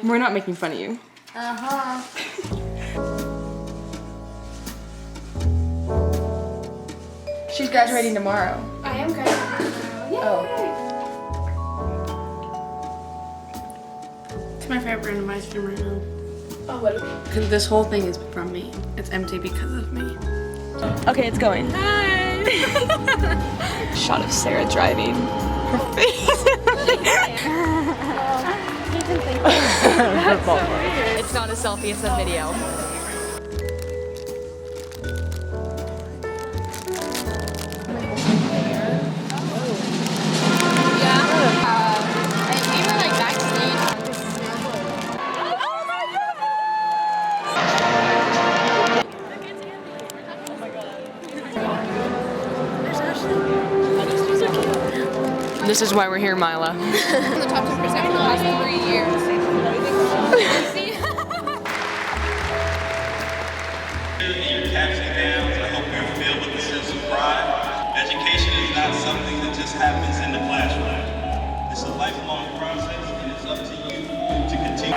We're not making fun of you. Uh-huh. She's graduating tomorrow. I am graduating tomorrow. Yay! Oh. It's my favorite random ice cream right now. Oh, what? Because this whole thing is from me. It's empty because of me. Okay, it's going. Hi! Shot of Sarah driving. Her face. It's not a selfie, it's a video. This is why we're here, Mila. The top 10% for the past 3 years. Your caps and gowns, I hope you're filled with a sense of pride. Education is not something that just happens in the classroom. It's a lifelong process, and it's up to you to continue.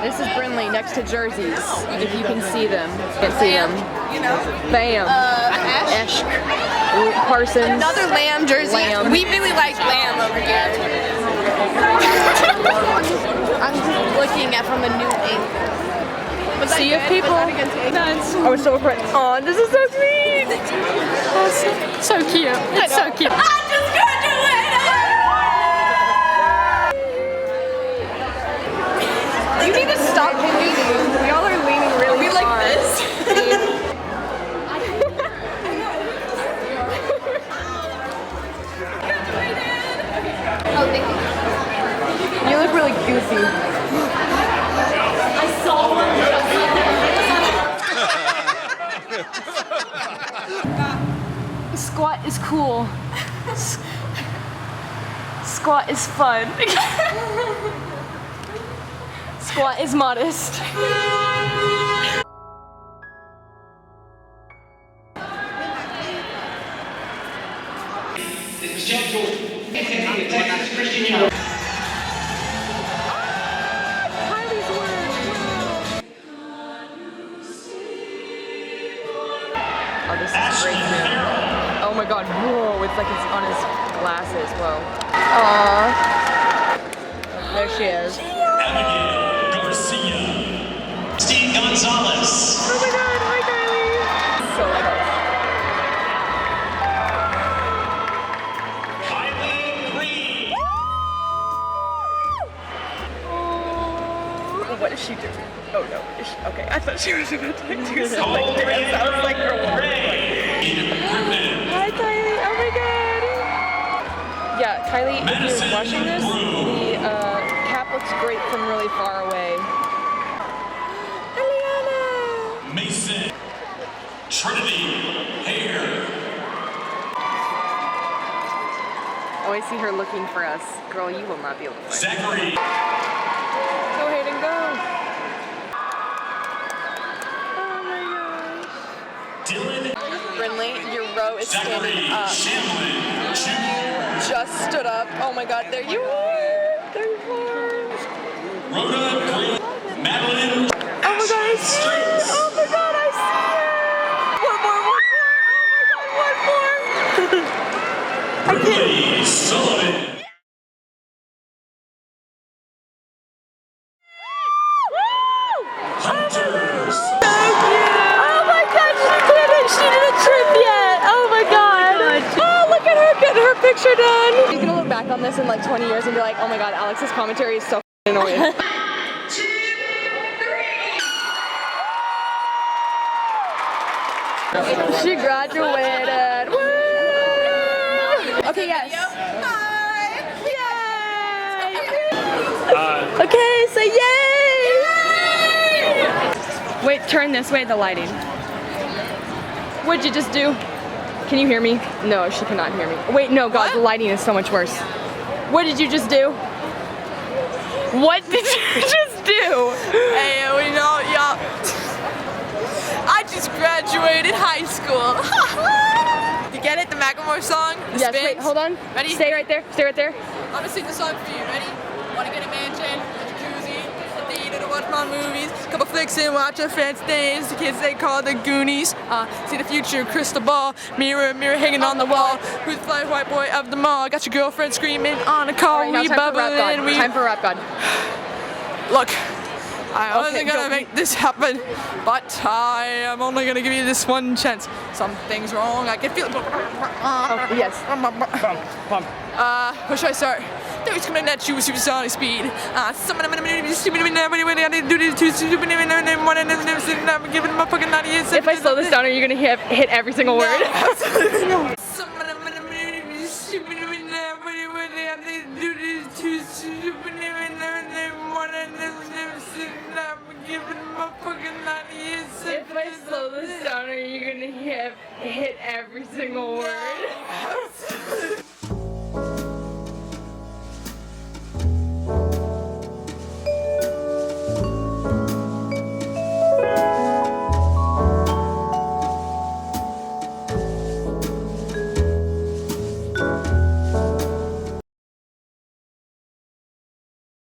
This is Brinley next to jerseys, if you can see them. Can't see them. You know? Bam. Ash. Parsons. Another Lamb jersey. Lamb. We really like Lamb over here. I'm just looking at from a new angle. Was that See if good? people. Was that a good take? Nice. I was so afraid. Oh, this is so sweet. Oh, so cute. It's so cute. I just graduated! You need to stop leaning. We all are leaning really We like far. this. Oh, thank you. You look really goofy. I saw one. Squat is cool. Squat is fun. Squat is modest. Kylie's word. Oh, this is great too. Oh my god, whoa, it's like it's on his glasses, whoa. Aww. There she is. Abigail Garcia. Steve Gonzalez. Oh my god, hi Kylie. So close. Kylie Reed. Oh, what is she doing? Oh no, is she, okay, I thought she was about to like, do something dance. I was like, girl, what? Hi Kylie, oh my god. Yeah, Kylie, if you're watching this, the cap looks great from really far away. Eliana! Mason. Trinity Hare. Oh, I see her looking for us. Girl, you will not be able to find her. Zachary. Go ahead and go. Oh my gosh. Dylan. Brinley, your row is Zachary standing up. Shamlin. Just stood up. Oh my god, there you are. There you are. Rhoda Green. Madeline. Oh my god, I see her. Oh my god, I see her. One more. Oh my god, one more. Ridley Sullivan. Hunter. Oh my god, she did it! She did a trip yet! Oh my god! Oh, look at her getting her picture done! You're gonna look back on this in like 20 years and be like, oh my god, Alex's commentary is so annoying. She graduated! Woo! Okay, yes. Hi! Yay! Okay, say yay! Wait, turn this way, the lighting. What'd you just do? Can you hear me? No, she cannot hear me. Wait, no, God, the lighting is so much worse. What did you just do? What did you just do? Hey, you know, yeah. I just graduated high school. You get it? The Macklemore song? The Yes, spins? wait, hold on. Ready? Stay right there, stay right there. I'm gonna sing the song for you. Ready? Wanna get a mansion, a jacuzzi, a theater to watch my movies, couple flicks and watch our friends dance. The kids they call the Goonies. See the future, crystal ball, mirror, mirror hanging on the wall. Who's the fly white boy of the mall? Got your girlfriend screaming on a call. All right, now We time for rap bubbling, God. we Time for rap God. look. I wasn't Okay, gonna go. make this happen, but I am only gonna give you this one chance. Something's wrong. I can feel it. Yes. Where should I start? There was coming at you with supersonic speed. If I slow this down, are you gonna hit every single word? If I slow this down, are you gonna hit every single word?